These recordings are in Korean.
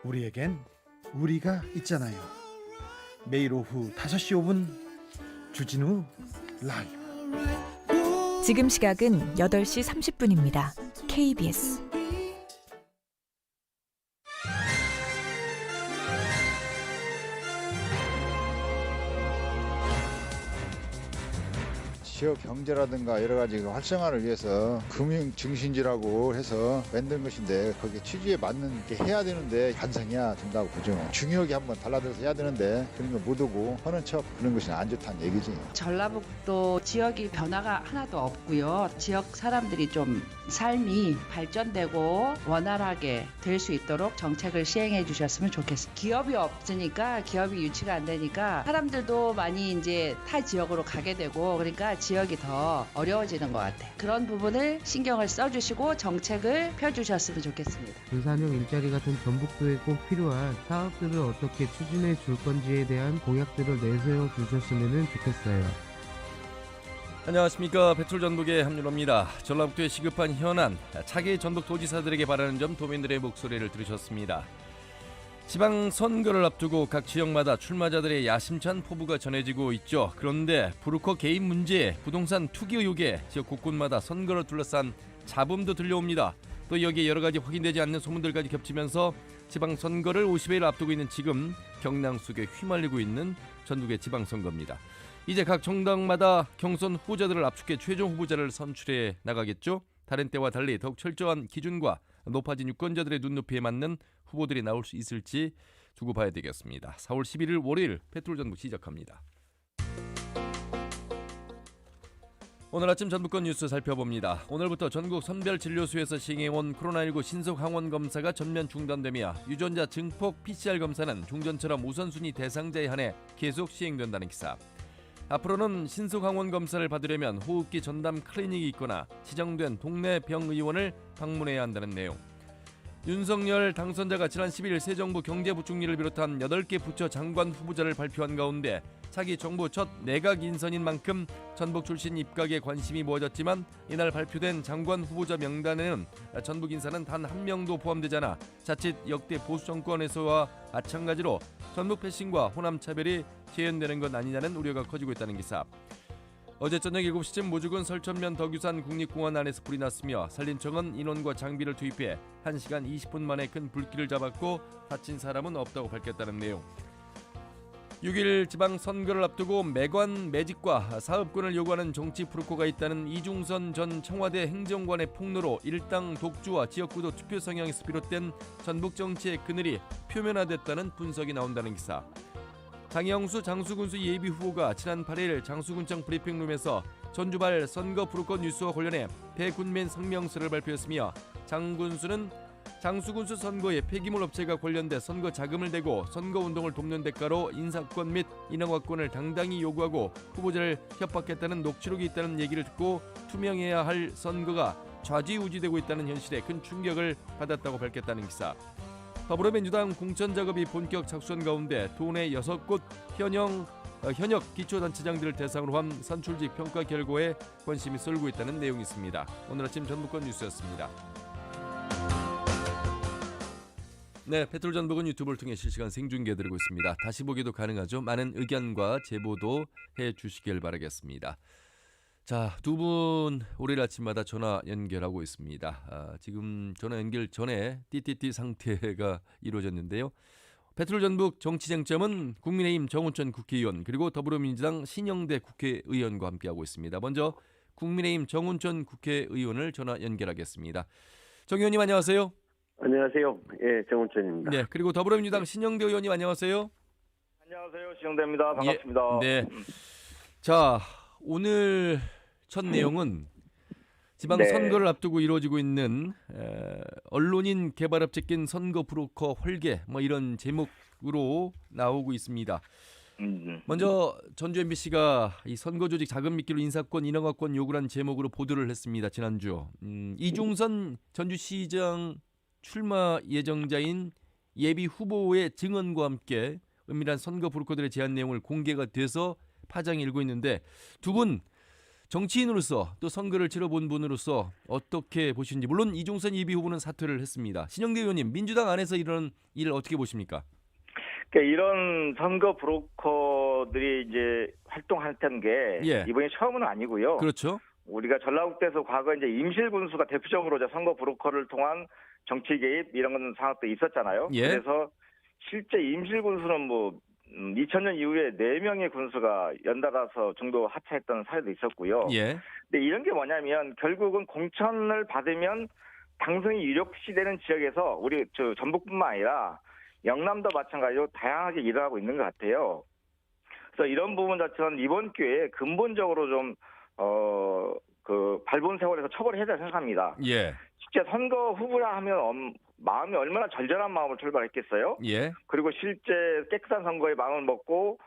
우리에겐 우리가 있잖아요. 매일 오후 5시 5분 주진우 라이브. 지금 시각은 8시 30분입니다. KBS 지역 경제라든가 여러 가지 활성화를 위해서 금융 증신지라고 해서 만든 것인데 거기에 취지에 맞는 게 해야 되는데 반성해야 된다고 보죠. 중요하게 한번 달라들어서 해야 되는데 그런 거 못 오고 하는 척 그런 것이 안 좋다는 얘기지. 전라북도 지역이 변화가 하나도 없고요. 지역 사람들이 좀 삶이 발전되고 원활하게 될 수 있도록 정책을 시행해 주셨으면 좋겠습니다. 기업이 없으니까 기업이 유치가 안 되니까 사람들도 많이 이제 타 지역으로 가게 되고 그러니까 지역이 더 어려워지는 것 같아요. 그런 부분을 신경을 써주시고 정책을 펴주셨으면 좋겠습니다. 분산형 일자리 같은 전북도에 꼭 필요한 사업들을 어떻게 추진해 줄 건지에 대한 공약들을 내세워 주셨으면 좋겠어요. 안녕하십니까. 배틀전북의 함윤호입니다. 전라북도의 시급한 현안, 차기 전북도지사들에게 바라는 점 도민들의 목소리를 들으셨습니다. 지방선거를 앞두고 각 지역마다 출마자들의 야심찬 포부가 전해지고 있죠. 그런데 브로커 개인 문제, 부동산 투기 의혹에 지역 곳곳마다 선거를 둘러싼 잡음도 들려옵니다. 또 여기에 여러 가지 확인되지 않는 소문들까지 겹치면서 지방선거를 50여일 앞두고 있는 지금 경랑 속에 휘말리고 있는 전국의 지방선거입니다. 이제 각 정당마다 경선 후보자들을 압축해 최종 후보자를 선출해 나가겠죠. 다른 때와 달리 더욱 철저한 기준과 높아진 유권자들의 눈높이에 맞는 후보들이 나올 수 있을지 두고 봐야 되겠습니다. 4월 11일 월요일 배틀전북 시작합니다. 오늘 아침 전북권 뉴스 살펴봅니다. 오늘부터 전국 선별진료소에서 시행해온 코로나19 신속 항원 검사가 전면 중단되며 유전자 증폭 PCR 검사는 종전처럼 우선순위 대상자에 한해 계속 시행된다는 기사. 앞으로는 신속항원 검사를 받으려면 호흡기 전담 클리닉이 있거나 지정된 동네 병의원을 방문해야 한다는 내용. 윤석열 당선자가 지난 10일 새 정부 경제부총리를 비롯한 8개 부처 장관 후보자를 발표한 가운데 차기 정부 첫 내각 인선인 만큼 전북 출신 입각에 관심이 모아졌지만 이날 발표된 장관 후보자 명단에는 전북 인사는 단 한 명도 포함되지 않아 자칫 역대 보수 정권에서와 마찬가지로 전북 패싱과 호남 차별이 재현되는 것 아니냐는 우려가 커지고 있다는 기사. 어제 저녁 7시쯤 모죽은 설천면 덕유산 국립공원 안에서 불이 났으며 산림청은 인원과 장비를 투입해 1시간 20분 만에 큰 불길을 잡았고 다친 사람은 없다고 밝혔다는 내용. 6일 지방선거를 앞두고 매관 매직과 사업권을 요구하는 정치 프로코가 있다는 이중선 전 청와대 행정관의 폭로로 일당 독주와 지역구도 투표 성향에서 비롯된 전북 정치의 그늘이 표면화됐다는 분석이 나온다는 기사. 장영수 장수군수 예비후보가 지난 8일 장수군청 브리핑룸에서 전주발 선거 프로권 뉴스와 관련해 대군민 성명서를 발표했으며 장수군수 선거에 폐기물 업체가 관련돼 선거 자금을 대고 선거운동을 돕는 대가로 인사권 및 인허가권을 당당히 요구하고 후보자를 협박했다는 녹취록이 있다는 얘기를 듣고 투명해야 할 선거가 좌지우지되고 있다는 현실에 큰 충격을 받았다고 밝혔다는 기사. 더불어민주당 공천작업이 본격 착수한 가운데 도내 6곳 현역 기초단체장들을 대상으로 한 선출직 평가 결과에 관심이 쏠고 있다는 내용이 있습니다. 오늘 아침 전북권 뉴스였습니다. 네, 배틀전북은 유튜브를 통해 실시간 생중계해드리고 있습니다. 다시 보기도 가능하죠. 많은 의견과 제보도 해주시길 바라겠습니다. 자, 두 분 월요일 아침마다 전화 연결하고 있습니다. 지금 전화 연결 전에 띠띠띠 상태가 이루어졌는데요. 배틀전북 정치쟁점은 국민의힘 정운천 국회의원 그리고 더불어민주당 신영대 국회의원과 함께하고 있습니다. 먼저 국민의힘 정운천 국회의원을 전화 연결하겠습니다. 정 의원님 안녕하세요. 안녕하세요. 예, 정운천입니다. 네, 그리고 더불어민주당 신영대 의원님 안녕하세요. 안녕하세요. 신영대입니다. 반갑습니다. 예, 네. 자, 오늘 첫 내용은 지방선거를 앞두고 이루어지고 있는 언론인 개발업체 낀 선거 브로커 홀개 이런 제목으로 나오고 있습니다. 먼저 전주 MBC가 이 선거 조직 자금 미끼로 인사권 인허가권 요구란 제목으로 보도를 했습니다. 지난주 이중선 전주시장 출마 예정자인 예비 후보의 증언과 함께 은밀한 선거 브로커들의 제안 내용을 공개가 돼서 파장이 일고 있는데 두 분 정치인으로서 또 선거를 치러본 분으로서 어떻게 보시는지. 물론 이종선 예비 후보는 사퇴를 했습니다. 신영대 의원님, 민주당 안에서 이런 일 어떻게 보십니까? 그러니까 이런 선거 브로커들이 이제 활동했던 게 예. 이번이 처음은 아니고요. 그렇죠. 우리가 전라북도에서 과거 이제 임실 군수가 대표적으로 이제 선거 브로커를 통한 정치 개입 이런 상황도 있었잖아요. 예. 그래서 실제 임실 군수는 뭐 2000년 이후에 4명의 군수가 연달아서 중도 하차했던 사례도 있었고요. 예. 근데 이런 게 뭐냐면 결국은 공천을 받으면 당선이 유력시되는 지역에서 우리 전북뿐만 아니라 영남도 마찬가지로 다양하게 일어나고 있는 것 같아요. 그래서 이런 부분 자체는 이번 기회에 근본적으로 좀 발본 세월에서 처벌을 해야 된다고 생각합니다. 예. 실제 선거 후보라 하면 마음이 얼마나 절절한 마음으로 출발했겠어요. 예. 그리고 실제 깨끗한 선거에 마음을 먹고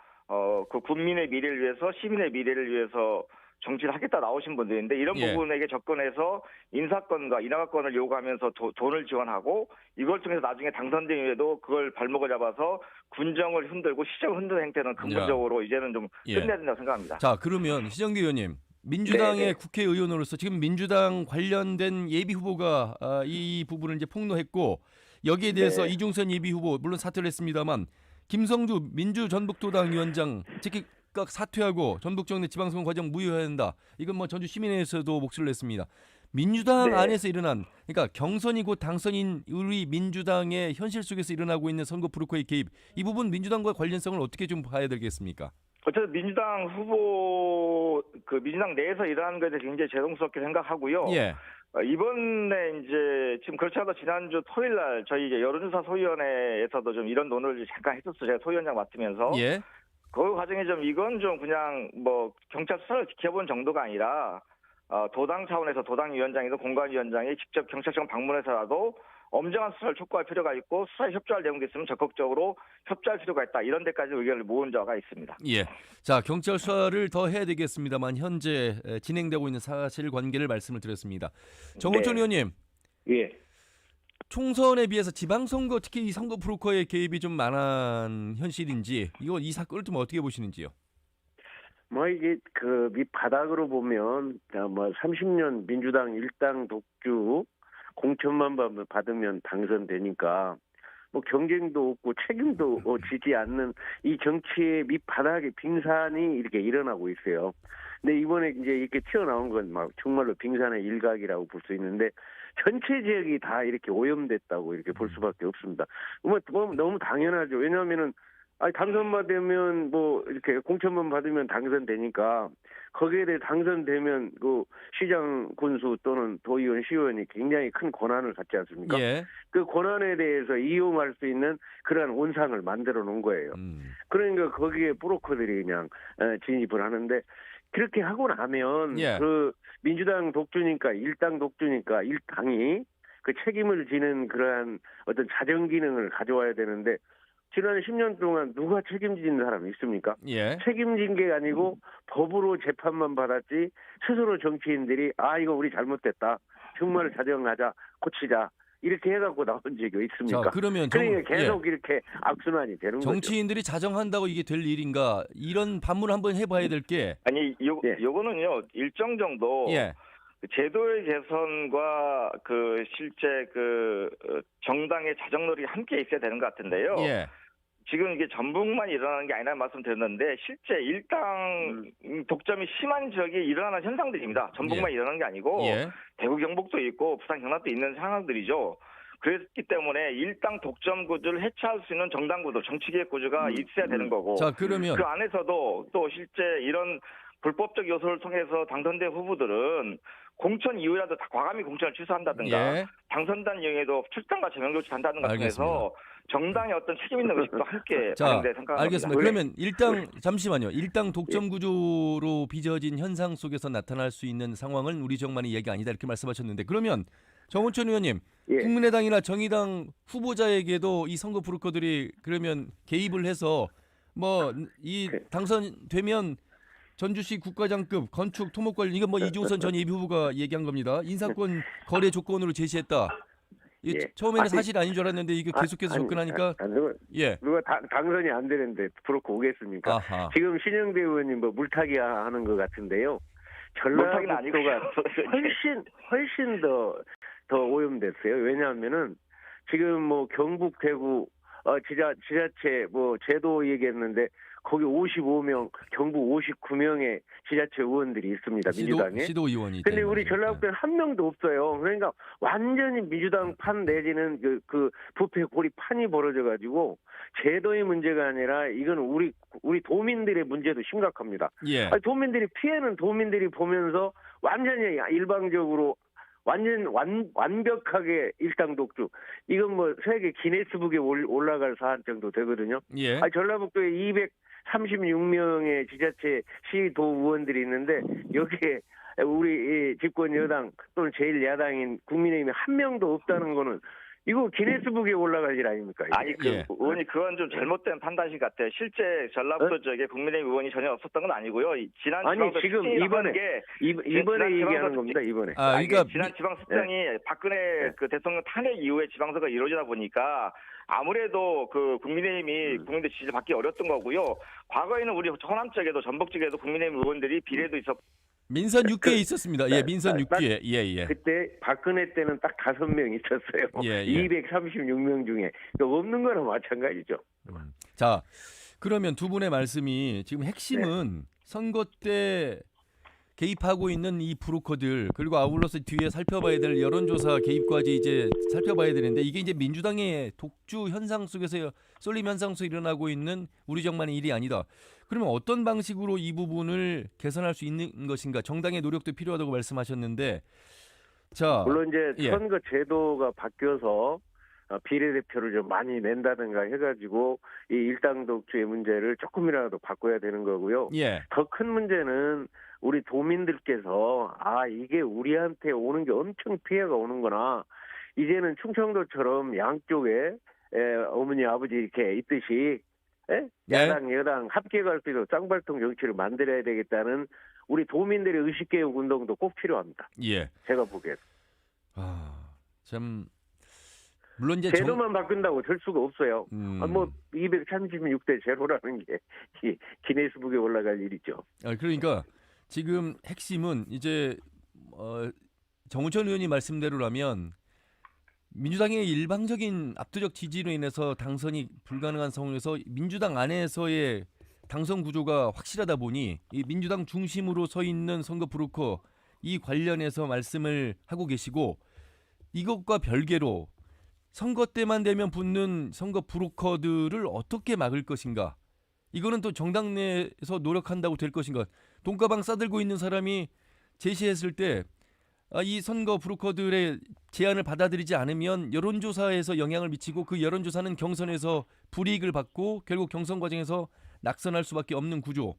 그 국민의 미래를 위해서 시민의 미래를 위해서 정치를 하겠다 나오신 분들인데 이런 예. 부분에게 접근해서 인사권과 인허가권을 요구하면서 돈을 지원하고 이걸 통해서 나중에 당선된 이후에도 그걸 발목을 잡아서 군정을 흔들고 시정을 흔드는 행태는 근본적으로 이제는 좀 예. 끝내야 된다고 생각합니다. 자, 그러면 시정기 의원님, 민주당의 네네. 국회의원으로서 지금 민주당 관련된 예비 후보가 이 부분을 이제 폭로했고 여기에 대해서 네. 이중선 예비 후보 물론 사퇴를 했습니다만 김성주 민주전북도당 위원장 즉각 사퇴하고 전북정내 지방선거 과정 무효해야 한다. 이건 뭐 전주 시민회에서도 목소리를 냈습니다. 민주당 네. 안에서 일어난 그러니까 경선이 곧 당선인 우리 민주당의 현실 속에서 일어나고 있는 선거 브로커의 개입 이 부분 민주당과 관련성을 어떻게 좀 봐야 되겠습니까? 어쨌든 민주당 후보 민주당 내에서 일어나는 것에 대해서 굉장히 죄송스럽게 생각하고요. 예. 이번에 이제 지금 그렇지 않아도 지난주 토요일 날 저희 이제 여론조사 소위원회에서도 좀 이런 논의를 잠깐 했었어요. 제가 소위원장 맡으면서. 예. 그 과정에 좀 이건 좀 그냥 뭐 경찰 수사를 지켜본 정도가 아니라 도당 차원에서 도당위원장이든 공관위원장이 직접 경찰청 방문해서라도 엄정한 수사를 촉구할 필요가 있고 수사에 협조할 내용도 있으면 적극적으로 협조할 필요가 있다. 이런 데까지 의견을 모은 자가 있습니다. 예. 자, 경찰 수사를 더 해야 되겠습니다만 현재 진행되고 있는 사실관계를 말씀을 드렸습니다. 정호천 네. 의원님. 예. 총선에 비해서 지방선거 특히 이 선거 브로커의 개입이 좀 많은 현실인지 이 사건을 좀 어떻게 보시는지요? 뭐 이게 그 밑바닥으로 보면 뭐 30년 민주당 일당 독주 공천만 받으면 당선되니까 뭐 경쟁도 없고 책임도 지지 않는 이 정치의 밑바닥에 빙산이 이렇게 일어나고 있어요. 근데 이번에 이제 이렇게 튀어나온 건 막 정말로 빙산의 일각이라고 볼 수 있는데 전체 지역이 다 이렇게 오염됐다고 이렇게 볼 수밖에 없습니다. 뭐 너무 당연하죠. 왜냐하면은 당선만 되면 뭐 이렇게 공천만 받으면 당선되니까 거기에 대해 당선되면 그 시장 군수 또는 도의원 시의원이 굉장히 큰 권한을 갖지 않습니까? 예. 그 권한에 대해서 이용할 수 있는 그러한 온상을 만들어 놓은 거예요. 그러니까 거기에 브로커들이 그냥 진입을 하는데 그렇게 하고 나면 예. 그 민주당 독주니까 일당 독주니까 일당이 그 책임을 지는 그러한 어떤 자정 기능을 가져와야 되는데 지난 10년 동안 누가 책임진 사람이 있습니까? 예. 책임진 게 아니고 법으로 재판만 받았지 스스로 정치인들이 이거 우리 잘못됐다. 정말 자정하자. 고치자. 이렇게 해갖고 나온 적이 있습니까? 자, 그러면 그러니까 계속 이렇게 악순환이 되는 거죠. 정치인들이 자정한다고 이게 될 일인가? 이런 반문을 한번 해봐야 될 게. 아니 예. 요거는요 일정 정도 예. 제도의 개선과 그 실제 그 정당의 자정 노력이 함께 있어야 되는 것 같은데요. 예. 지금 이게 전북만 일어나는 게 아니라 말씀드렸는데 실제 일당 독점이 심한 지역이 일어나는 현상들입니다. 전북만 예. 일어나는 게 아니고 예. 대구 경북도 있고 부산 경남도 있는 상황들이죠. 그렇기 때문에 일당 독점 구조를 해체할 수 있는 정당 구도, 정치개혁 구조가 있어야 되는 거고 자, 그러면 그 안에서도 또 실제 이런 불법적 요소를 통해서 당선된 후보들은 공천 이후라도 다 과감히 공천을 취소한다든가 예. 당선단 이후에도 출당과 제명 조치한다는 것 알겠습니다. 통해서 정당의 어떤 책임 있는 의식도 함께 자, 반영될 생각합니다. 알겠습니다. 그러면 잠시만요. 일당 독점 구조로 빚어진 현상 속에서 나타날 수 있는 상황은 우리 지역만의 얘기 아니다 이렇게 말씀하셨는데 그러면 정호천 의원님, 예. 국민의당이나 정의당 후보자에게도 이 선거 브로커들이 그러면 개입을 해서 뭐 이 당선되면 전주시 국가장급 건축 토목관리 이건 뭐 이종선 전 예비 후보가 얘기한 겁니다. 인사권 거래 조건으로 제시했다. 예. 처음에는 사실 아닌 줄 알았는데 이게 계속해서 접근하니까 예. 누가 당선이 안 되는데 브로커 오겠습니까? 아하. 지금 신영대 의원님 뭐 물타기 하는 것 같은데요. 못하긴 아니고 전라북도가 훨씬 더 오염됐어요. 왜냐하면은 지금 뭐 경북, 대구 지자체 뭐 제도 얘기했는데 거기 55명, 경북 59명의 지자체 의원들이 있습니다. 민주당에. 시도의원이. 근데 우리 전라북도는 한 명도 없어요. 그러니까 완전히 민주당 판 내지는 그 부패 고리판이 벌어져가지고 제도의 문제가 아니라 이건 우리 도민들의 문제도 심각합니다. 예. 아니, 도민들이 피해는 도민들이 보면서 완전히 일방적으로 완벽하게 일당 독주. 이건 뭐 세계 기네스북에 올라갈 사안 정도 되거든요. 예. 아니, 전라북도에 236명의 지자체 시도 의원들이 있는데 여기에 우리 집권 여당 또는 제1야당인 국민의힘이 한 명도 없다는 거는 이거 기네스북에 올라갈 일 아닙니까? 이게? 아니 의원이 그건 좀 잘못된 판단식 같아요. 실제 전라북도 쪽에 국민의힘 의원이 전혀 없었던 건 아니고요. 지난 지금 이번에 얘기하는 겁니다. 이번에. 그러니까 지난 지방습정이 박근혜 그 대통령 탄핵 이후에 지방선거가 이루어지다 보니까 아무래도 그 국민의힘이 국민들 지지를 받기 어렸던 거고요. 과거에는 우리 호남 쪽에도 전북 쪽에도 국민의힘 의원들이 비례도 있었고. 민선 6기에 있었습니다. 예, 민선 6기에. 예. 그때 박근혜 때는 딱 5명 있었어요. 예. 236명 중에. 없는 거나 마찬가지죠. 자, 그러면 두 분의 말씀이 지금 핵심은 선거 때 개입하고 있는 이 브로커들 그리고 아울러서 뒤에 살펴봐야 될 여론조사 개입까지 이제 살펴봐야 되는데 이게 이제 민주당의 독주 현상 속에서 쏠림 현상 속에 일어나고 있는 우리 정만의 일이 아니다. 그러면 어떤 방식으로 이 부분을 개선할 수 있는 것인가? 정당의 노력도 필요하다고 말씀하셨는데, 자 물론 이제 선거 제도가 바뀌어서 비례대표를 좀 많이 낸다든가 해가지고 이 일당 독주의 문제를 조금이라도 바꿔야 되는 거고요. 예. 더 큰 문제는 우리 도민들께서 이게 우리한테 오는 게 엄청 피해가 오는구나. 이제는 충청도처럼 양쪽에 어머니 아버지 이렇게 있듯이 야당 여당 함께 갈 수 있는 쌍발통 정치를 만들어야 되겠다는 우리 도민들의 의식개혁 운동도 꼭 필요합니다. 예. 제가 보기엔. 참 물론 이제 제도만 바꾼다고 될 수가 없어요. 뭐 236대 제로라는 게 기네스북에 올라갈 일이죠. 그러니까 지금 핵심은 이제 정우천 의원님 말씀대로라면 민주당의 일방적인 압도적 지지로 인해서 당선이 불가능한 상황에서 민주당 안에서의 당선 구조가 확실하다 보니 이 민주당 중심으로 서 있는 선거 브로커 이 관련해서 말씀을 하고 계시고 이것과 별개로 선거 때만 되면 붙는 선거 브로커들을 어떻게 막을 것인가? 이거는 또 정당 내에서 노력한다고 될 것인가? 돈가방 싸들고 있는 사람이 제시했을 때 이 선거 브로커들의 제안을 받아들이지 않으면 여론조사에서 영향을 미치고 그 여론조사는 경선에서 불이익을 받고 결국 경선 과정에서 낙선할 수밖에 없는 구조.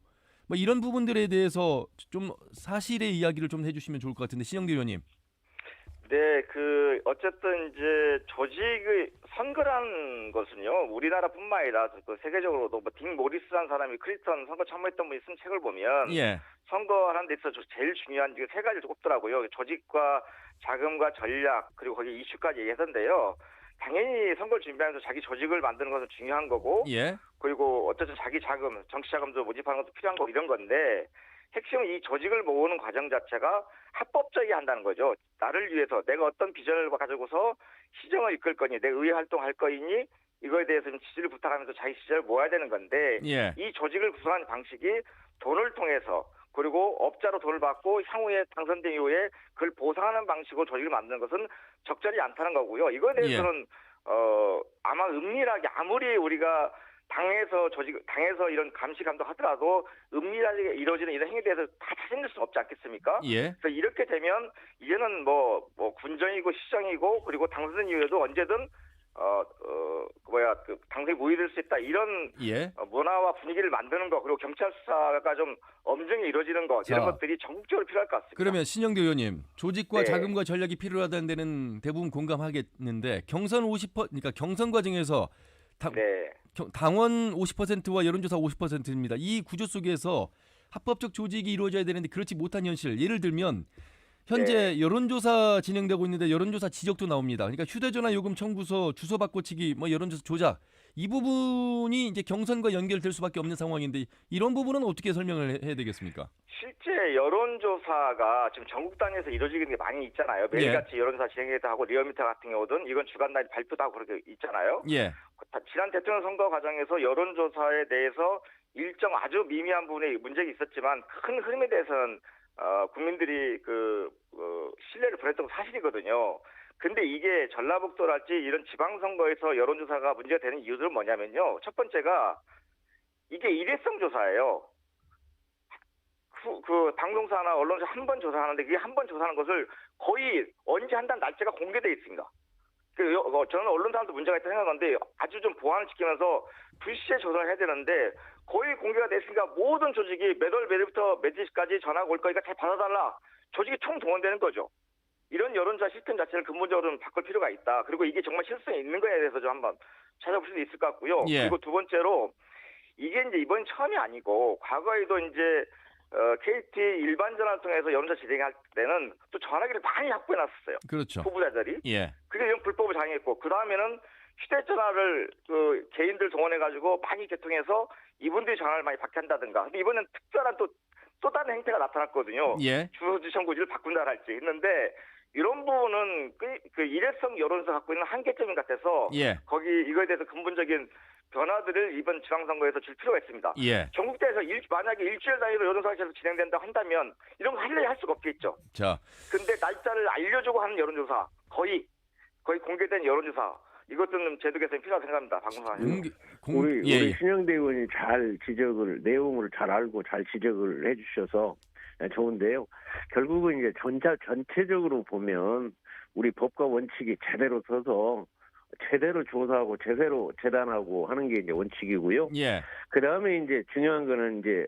뭐 이런 부분들에 대해서 좀 사실의 이야기를 좀 해주시면 좋을 것 같은데 신영대 의원님. 네, 어쨌든 이제 조직의 선거라는 것은요, 우리나라뿐만 아니라 그 세계적으로도 뭐 딕 모리스라는 사람이 클린턴 선거 참모했던 분이 쓴 책을 보면 선거하는 데 있어서 제일 중요한 게 세 가지를 꼽더라고요. 조직과 자금과 전략 그리고 거기 이슈까지 얘기하던데요. 당연히 선거를 준비하면서 자기 조직을 만드는 것은 중요한 거고 그리고 어쨌든 자기 자금, 정치 자금도 모집하는 것도 필요한 거고 이런 건데 핵심은 이 조직을 모으는 과정 자체가 합법적이게 한다는 거죠. 나를 위해서 내가 어떤 비전을 가지고서 시정을 이끌 거니, 내 의회 활동할 거이니 이거에 대해서 지지를 부탁하면서 자기 지지를 모아야 되는 건데 이 조직을 구성하는 방식이 돈을 통해서 그리고 업자로 돈을 받고 향후에 당선된 이후에 그걸 보상하는 방식으로 조직을 만드는 것은 적절히 않다는 거고요. 이거에 대해서는 아마 은밀하게 아무리 우리가 당에서 이런 감시 감독하더라도 은밀하게 이루어지는 이런 행위에 대해서 다 책임질 수 없지 않겠습니까? 그래서 이렇게 되면 이제는 뭐 군정이고 시정이고 그리고 당선된 이후에도 언제든 당선이 무효될 수 있다 이런 문화와 분위기를 만드는 거 그리고 경찰 수사가 좀 엄정히 이루어지는 거 이런 것들이 전국적으로 필요할 것 같습니다. 그러면 신영대 의원님 조직과 자금과 전략이 필요하다는 데는 대부분 공감하겠는데 경선 50% 그러니까 경선 과정에서 당원 50%와 여론조사 50%입니다. 이 구조 속에서 합법적 조직이 이루어져야 되는데 그렇지 못한 현실. 예를 들면 현재 여론조사 진행되고 있는데 여론조사 지적도 나옵니다. 그러니까 휴대전화 요금 청구서 주소 바꿔치기, 뭐 여론조사 조작 이 부분이 이제 경선과 연결될 수밖에 없는 상황인데 이런 부분은 어떻게 설명을 해야 되겠습니까? 실제 여론조사가 지금 전국 단위에서 이루어지는 게 많이 있잖아요. 매일같이 여론조사 진행도 하고 리얼미터 같은 경우든 이건 주간 단위 발표도 하고 그렇게 있잖아요. 예. 지난 대통령 선거 과정에서 여론조사에 대해서 일정 아주 미미한 부분에 문제가 있었지만 큰 흐름에 대해서는 국민들이 신뢰를 보냈던 건 사실이거든요. 근데 이게 전라북도랄지 이런 지방선거에서 여론조사가 문제가 되는 이유들은 뭐냐면요. 첫 번째가 이게 일회성 조사예요. 방송사나 언론사 한 번 조사하는데 그게 한 번 조사하는 것을 거의 언제 한다는 날짜가 공개되어 있습니다. 저는 언론사도 문제가 있다고 생각하는데 아주 좀 보완을 시키면서 불시에 조사를 해야 되는데 거의 공개가 됐으니까 모든 조직이 몇 월 몇일부터 몇 시까지 전화가 올 거니까 잘 받아달라. 조직이 총동원되는 거죠. 이런 여론조사 시스템 자체를 근본적으로 바꿀 필요가 있다. 그리고 이게 정말 실효성이 있는 거에 대해서 좀 한번 찾아볼 수도 있을 것 같고요. 예. 그리고 두 번째로 이게 이제 이번 처음이 아니고 과거에도 이제 KT 일반 전화를 통해서 여론조사 진행할 때는 또 전화기를 많이 확보해 놨었어요. 그렇죠. 후보자들이. 예. 그게 이런 불법을 장애했고 그 다음에는 휴대전화를 개인들 동원해가지고 많이 개통해서 이분들이 전화를 많이 받게 한다든가. 근데 이번엔 특별한 또 다른 행태가 나타났거든요. 예. 주소지 청구지를 바꾼다랄지 했는데 이런 부분은 그 일회성 여론조사 갖고 있는 한계점인 것 같아서 예. 거기 이거에 대해서 근본적인 변화들을 이번 지방선거에서 줄 필요가 있습니다. 예. 전국대에서 만약에 일주일 단위로 여론조사가 계속 진행된다고 한다면 이런 거 할 수가 없겠죠. 자. 근데 날짜를 알려주고 하는 여론조사 거의 공개된 여론조사 이것들은 제도 개선이 필요하다고 생각합니다. 방송사에서. 우리 신영대 의원이 잘 내용을 잘 알고 잘 지적을 해주셔서 좋은데요. 결국은 이제 전체적으로 보면 우리 법과 원칙이 제대로 서서 제대로 조사하고 제대로 재단하고 하는 게 이제 원칙이고요. 예. 그 다음에 이제 중요한 거는 이제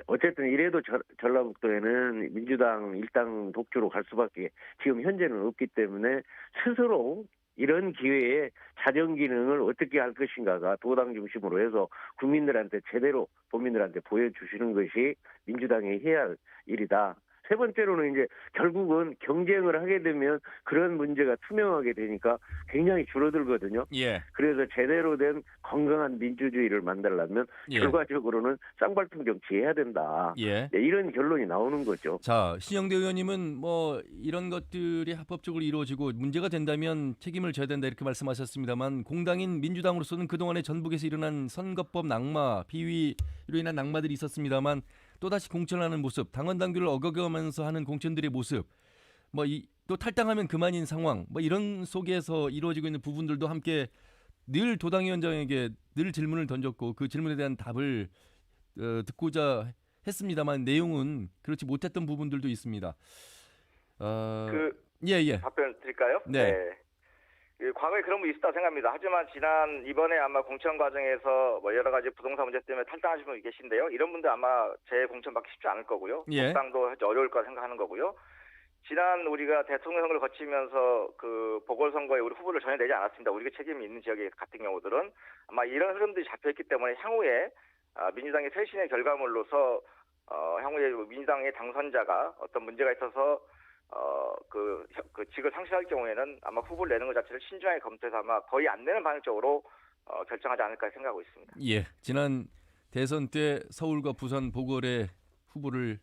어쨌든 이래도 전라북도에는 민주당 일당 독주로 갈 수밖에 지금 현재는 없기 때문에 스스로 이런 기회에 자정 기능을 어떻게 할 것인가가 도당 중심으로 해서 국민들한테 제대로 국민들한테 보여주시는 것이 민주당이 해야 할 일이다. 세 번째로는 이제 결국은 경쟁을 하게 되면 그런 문제가 투명하게 되니까 굉장히 줄어들거든요. 예. 그래서 제대로 된 건강한 민주주의를 만들려면 예. 결과적으로는 쌍발품 정치해야 된다. 예. 네, 이런 결론이 나오는 거죠. 자, 신영대 의원님은 뭐 이런 것들이 합법적으로 이루어지고 문제가 된다면 책임을 져야 된다 이렇게 말씀하셨습니다만 공당인 민주당으로서는 그동안에 전북에서 일어난 선거법 낙마, 비위로 인한 낙마들이 있었습니다만 또다시 공천하는 모습, 당원 당규를 어겨가면서 하는 공천들의 모습, 또 탈당하면 그만인 상황, 이런 속에서 이루어지고 있는 부분들도 함께 늘 도당위원장에게 늘 질문을 던졌고 그 질문에 대한 답을 듣고자 했습니다만 내용은 그렇지 못했던 부분들도 있습니다. 예. 답변 드릴까요? 네. 과거에 그런 분 있었다고 생각합니다. 하지만 이번에 아마 공천 과정에서 여러 가지 부동산 문제 때문에 탈당하신 분이 계신데요. 이런 분들 아마 재공천 받기 쉽지 않을 거고요. 예. 법당도 어려울 거라 생각하는 거고요. 지난 우리가 대통령 선거를 거치면서 그 보궐선거에 우리 후보를 전혀 내지 않았습니다. 우리가 책임이 있는 지역 같은 경우들은 아마 이런 흐름들이 잡혀있기 때문에 향후에 민주당의 쇄신의 결과물로서 향후에 민주당의 당선자가 어떤 문제가 있어서 그 직을 상실할 경우에는 아마 후보를 내는 것 자체를 신중하게 검토해서 아마 거의 안 내는 방향적으로 결정하지 않을까 생각하고 있습니다. 예, 지난 대선 때 서울과 부산 보궐의 후보를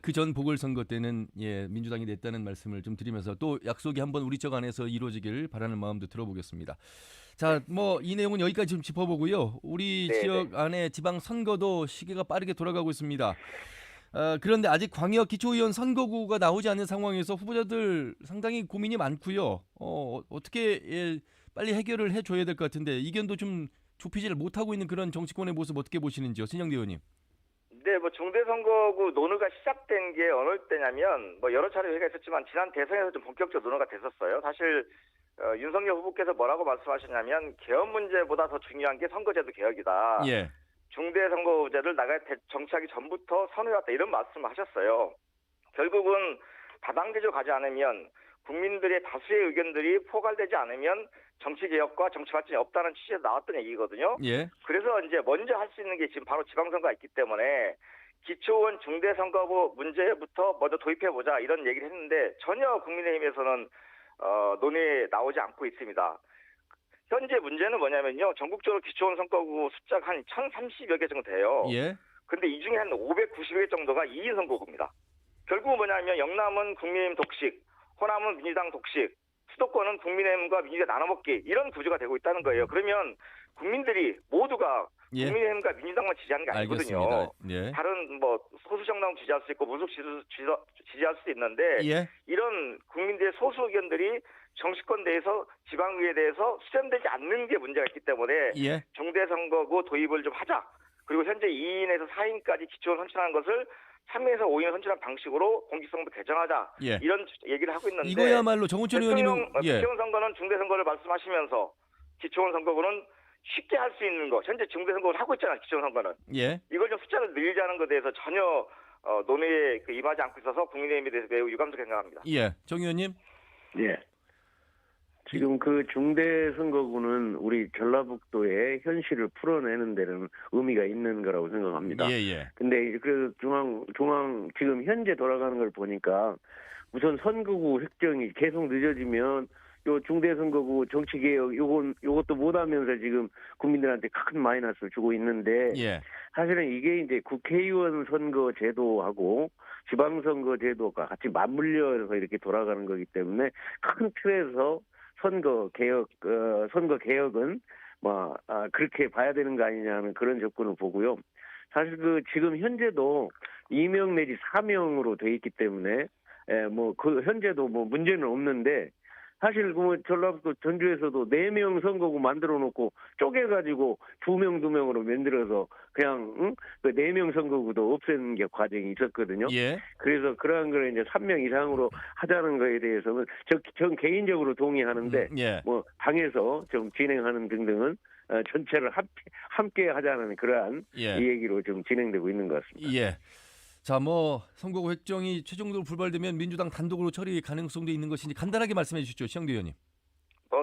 그 전 보궐선거 때는 민주당이 냈다는 말씀을 좀 드리면서 또 약속이 한번 우리 쪽 안에서 이루어지길 바라는 마음도 들어보겠습니다. 자, 이 내용은 여기까지 좀 짚어보고요. 우리 지역 안에 지방 선거도 시기가 빠르게 돌아가고 있습니다. 그런데 아직 광역 기초의원 선거구가 나오지 않은 상황에서 후보자들 상당히 고민이 많고요. 어떻게 빨리 해결을 해줘야 될 것 같은데 이견도 좀 좁히지를 못하고 있는 그런 정치권의 모습 어떻게 보시는지요, 신영대 의원님? 네, 중대선거구 논의가 시작된 게 어느 때냐면 여러 차례 회의가 있었지만 지난 대선에서 좀 본격적으로 논의가 됐었어요. 사실 윤석열 후보께서 뭐라고 말씀하셨냐면 개헌 문제보다 더 중요한 게 선거제도 개혁이다. 예. 중대선거제를 정치하기 전부터 선회했다 이런 말씀을 하셨어요. 결국은 다당제로 가지 않으면 국민들의 다수의 의견들이 포괄되지 않으면 정치개혁과 정치발전이 없다는 취지에서 나왔던 얘기거든요. 예. 그래서 이제 먼저 할 수 있는 게 지금 바로 지방선거가 있기 때문에 기초의원 중대선거구 문제부터 먼저 도입해보자 이런 얘기를 했는데 전혀 국민의힘에서는 논의에 나오지 않고 있습니다. 현재 문제는 뭐냐면요. 전국적으로 기초의원 선거구 숫자가 한 1030여 개 정도 돼요. 예. 근데 이 중에 한 590개 정도가 2인 선거구입니다. 결국은 뭐냐면 영남은 국민의힘 독식, 호남은 민주당 독식, 수도권은 국민의힘과 민주당 나눠먹기 이런 구조가 되고 있다는 거예요. 그러면 국민들이 모두가 예. 국민의힘과 민주당만 지지하는 게 아니거든요. 알겠습니다. 예. 다른 뭐 소수 정당 지지할 수 있고 무소속 지지할 수도 있는데 예. 이런 국민들의 소수 의견들이 정치권 내에서 지방의회에 대해서 수렴되지 않는 게 문제가 있기 때문에 예. 중대선거구 도입을 좀 하자. 그리고 현재 2인에서 4인까지 기초를 선출하는 것을 3인에서 5인 선출한 방식으로 공직선거 개정하자. 예. 이런 얘기를 하고 있는데 이거야말로 정운천 의원님은 기초원 선거는 중대선거를 말씀하시면서 기초원 선거구는 쉽게 할 수 있는 거. 현재 중대선거를 하고 있잖아요. 기초원 선거는. 예. 이걸 좀 숫자를 늘리자는 것에 대해서 전혀 논의에 임하지 않고 있어서 국민의힘에 대해서 매우 유감스럽게 생각합니다. 예. 정 의원님. 예. 지금 그 중대선거구는 우리 전라북도의 현실을 풀어내는 데는 의미가 있는 거라고 생각합니다. 예, 예. 근데 그 중앙 지금 현재 돌아가는 걸 보니까 우선 선거구 획정이 계속 늦어지면 요 중대선거구 정치개혁 요것도 못하면서 지금 국민들한테 큰 마이너스를 주고 있는데 예. 사실은 이게 이제 국회의원 선거 제도하고 지방선거 제도가 같이 맞물려서 이렇게 돌아가는 거기 때문에 큰 틀에서 선거 개혁은 그렇게 봐야 되는 거 아니냐는 그런 접근을 보고요. 사실 지금 현재도 2명 내지 4명으로 돼 있기 때문에 현재도 문제는 없는데 사실 전라북도 전주에서도 4명 선거구 만들어 놓고 쪼개가지고 2명 2명으로 만들어서 그냥 4명 선거구도 없애는 게 과정이 있었거든요. 예. 그래서 그러한 걸 이제 3명 이상으로 하자는 거에 대해서는 전 개인적으로 동의하는데 예. 당에서 좀 진행하는 등등은 전체를 함께 하자는 그러한 예. 이 얘기로 좀 진행되고 있는 것 같습니다. 예. 자, 선거구 획정이 최종적으로 불발되면 민주당 단독으로 처리 가능성도 있는 것인지 간단하게 말씀해 주시죠, 시영대 의원님.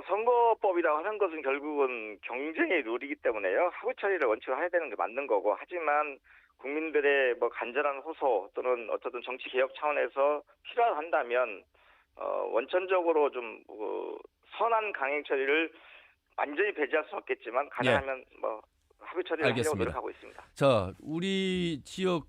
선거법이라고 하는 것은 결국은 경쟁의 룰이기 때문에요. 하부 처리를 원칙으로 해야 되는 게 맞는 거고, 하지만 국민들의 간절한 호소 또는 어쨌든 정치 개혁 차원에서 필요하다면 원천적으로 좀 선한 강행 처리를 완전히 배제할 수는 없겠지만 가능하면 합의 처리를 하려고 노력하고 있습니다. 자, 우리 지역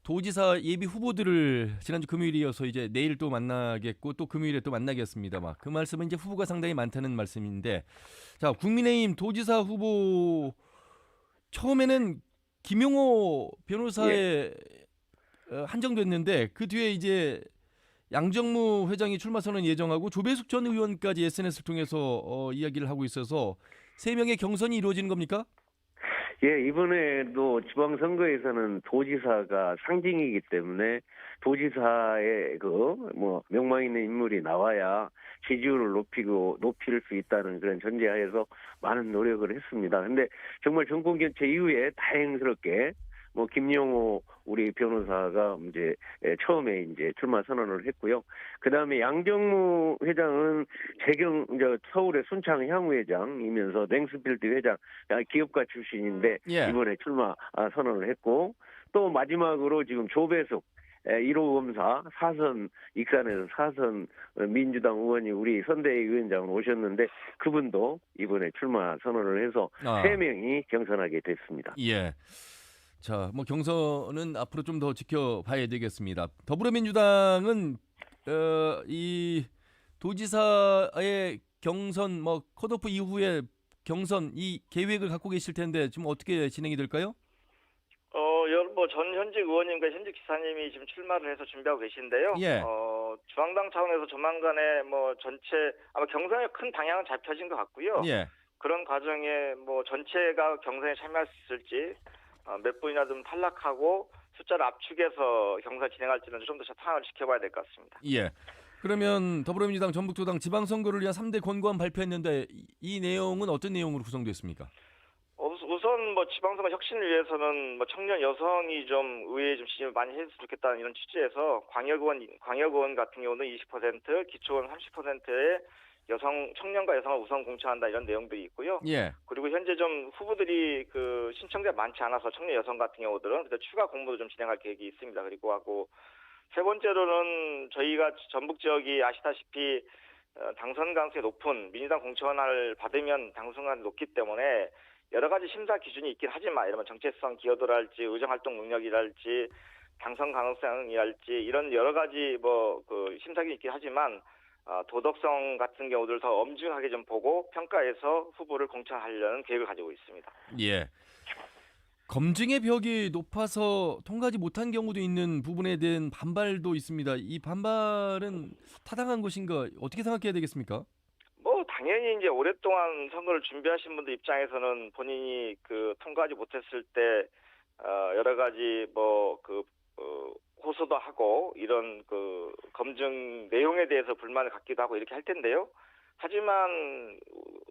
도지사 예비 후보들을 지난주 금요일이어서 이제 내일 또 만나겠고 또 금요일에 또 만나겠습니다. 그 말씀은 이제 후보가 상당히 많다는 말씀인데, 자, 국민의힘 도지사 후보 처음에는 김용호 변호사에 한정됐는데 그 뒤에 이제 양정무 회장이 출마 선언 예정하고 조배숙 전 의원까지 SNS를 통해서 이야기를 하고 있어서 3명의 경선이 이루어지는 겁니까? 예, 이번에도 지방선거에서는 도지사가 상징이기 때문에 도지사의 명망 있는 인물이 나와야 지지율을 높일 수 있다는 그런 전제하에서 많은 노력을 했습니다. 근데 정말 정권 교체 이후에 다행스럽게 김용호 우리 변호사가 이제 처음에 이제 출마 선언을 했고요. 그 다음에 양정무 회장은 서울의 순창 향후회장이면서 랭스필드 회장 기업가 출신인데 이번에 출마 선언을 했고, 또 마지막으로 지금 조배숙 1호 검사 익산에서 4선 민주당 의원이 우리 선대위 위원장으로 오셨는데 그분도 이번에 출마 선언을 해서 3명이 경선하게 됐습니다. 예. 자, 경선은 앞으로 좀 더 지켜봐야 되겠습니다. 더불어민주당은 이 도지사의 경선 컷오프 이후에 경선 이 계획을 갖고 계실 텐데 지금 어떻게 진행이 될까요? 전 현직 의원님과 현직 지사님이 지금 출마를 해서 준비하고 계신데요. 예. 중앙당 차원에서 조만간에 전체 아마 경선의 큰 방향은 잡혀진 것 같고요. 예. 그런 과정에 전체가 경선에 참여할 수 있을지 몇 분이나 좀 탈락하고 숫자를 압축해서 경선 진행할지는 좀 더 상황을 지켜봐야 될 것 같습니다. 예. 그러면 더불어민주당, 전북도당 지방선거를 위한 3대 권고안 발표했는데 이 내용은 어떤 내용으로 구성됐습니까? 우선 지방선거 혁신을 위해서는 청년 여성이 좀 의회에 좀 지지를 많이 했으면 좋겠다는 이런 취지에서 광역의원 같은 경우는 20%, 기초의원 30%의 청년과 여성을 우선 공천한다 이런 내용들이 있고요. 예. 그리고 현재 좀 후보들이 그 신청자가 많지 않아서 청년 여성 같은 경우들은 그래서 추가 공모도 좀 진행할 계획이 있습니다. 그리고 하고 세 번째로는 저희가 전북 지역이 아시다시피 당선 가능성이 높은 민주당 공천을 받으면 당선 가능성이 높기 때문에 여러 가지 심사 기준이 있긴 하지만 이러면 정체성 기여도랄지 의정활동 능력이랄지 당선 가능성이랄지 이런 여러 가지 그 심사 기준이 있긴 하지만 도덕성 같은 경우들 더 엄중하게 좀 보고 평가해서 후보를 공천하려는 계획을 가지고 있습니다. 예. 검증의 벽이 높아서 통과하지 못한 경우도 있는 부분에 대한 반발도 있습니다. 이 반발은 타당한 것인가 어떻게 생각해야 되겠습니까? 당연히 이제 오랫동안 선거를 준비하신 분들 입장에서는 본인이 그 통과하지 못했을 때 여러 가지 호소도 하고 이런 그 검증 내용에 대해서 불만을 갖기도 하고 이렇게 할 텐데요. 하지만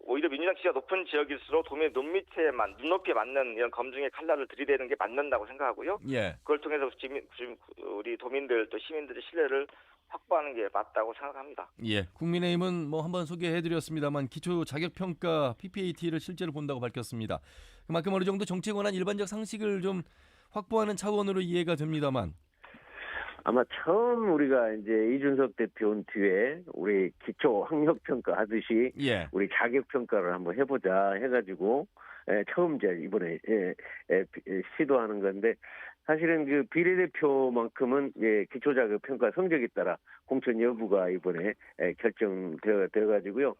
오히려 민주당 지지가 높은 지역일수록 도민의 눈높이에 맞는 이런 검증의 칼날을 들이대는 게 맞는다고 생각하고요. 예. 그걸 통해서 지금 우리 도민들 또 시민들의 신뢰를 확보하는 게 맞다고 생각합니다. 예. 국민의힘은 한번 소개해드렸습니다만 기초 자격평가 PPAT를 실제로 본다고 밝혔습니다. 그만큼 어느 정도 정치에 관한 일반적 상식을 좀 확보하는 차원으로 이해가 됩니다만. 아마 처음 우리가 이제 이준석 대표 온 뒤에 우리 기초 학력평가 하듯이 예. 우리 자격평가를 한번 해보자 해가지고 처음 이제 이번에 시도하는 건데 사실은 그 비례대표만큼은 기초자격평가 성적에 따라 공천 여부가 이번에 결정되어가지고요.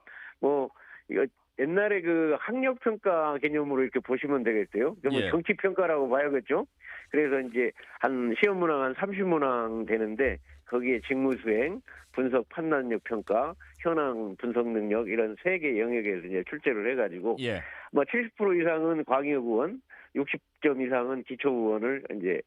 이거 옛날에 그 학력평가 개념으로 이렇게 보시면 되겠어요. 예. 정치평가라고 봐야겠죠. 그래서 이제 한 시험 문항 한 30문항 되는데 거기에 직무수행, 분석 판단력 평가, 현황 분석 능력 이런 3개 영역에서 이제 출제를 해가지고 70% 이상은 광역 의원, 60점 이상은 기초 의원을 이제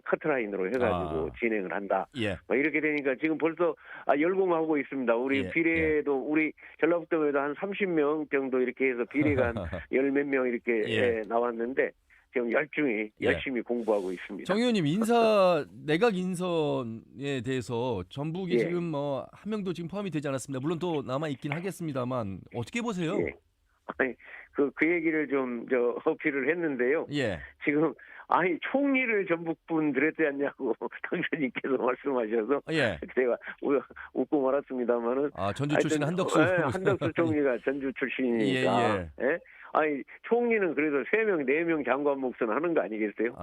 커트라인으로 해가지고 진행을 한다. 이렇게 되니까 지금 벌써 열공하고 있습니다. 우리 비례도 우리 전라북도에도 한 30명 정도 이렇게 해서 비례가 한 열 몇 명 이렇게 나왔는데 지금 열심히 공부하고 있습니다. 정 의원님 내각 인선에 대해서 전북이 지금 한 명도 지금 포함이 되지 않았습니다. 물론 또 남아 있긴 하겠습니다만 어떻게 보세요? 아니 그 얘기를 좀 어필을 했는데요. 지금 총리를 전북분 드렸지 않냐고 당선인께서 말씀하셔서 제가 웃고 말았습니다만은 전주 출신 한덕수 한덕수 총리가 전주 출신이니까 총리는 그래도 3명, 4명 장관 몫은 하는 거 아니겠어요?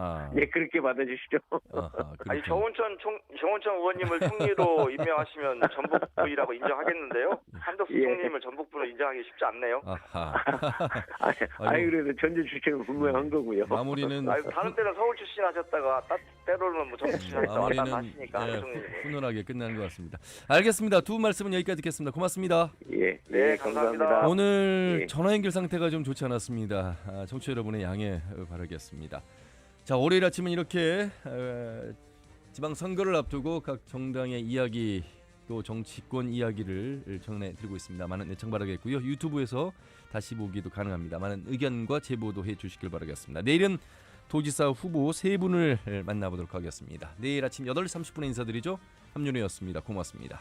그렇게 받아주시죠. 정운천 의원님을 총리로 임명하시면 전북부이라고 인정하겠는데요. 한덕수 총리님을 전북부로 인정하기 쉽지 않네요. 그래도 전주 출신은 분명한 거고요. 마무리는 다른 때는 서울 출신 하셨다가 때로는 전북 출신 하셨다가 하시니까 훈훈하게 끝나는 것 같습니다. 알겠습니다. 두 분 말씀은 여기까지 듣겠습니다. 고맙습니다. 네, 감사합니다. 오늘 전화 연결 상태가 좀 좋지 않았습니다. 청취자 여러분의 양해 바라겠습니다. 자, 월요일 아침은 이렇게 지방선거를 앞두고 각 정당의 이야기 또 정치권 이야기를 전해드리고 있습니다. 많은 애청 바라겠고요. 유튜브에서 다시 보기도 가능합니다. 많은 의견과 제보도 해주시길 바라겠습니다. 내일은 도지사 후보 3분을 만나보도록 하겠습니다. 내일 아침 8시 30분에 인사드리죠. 함윤호였습니다. 고맙습니다.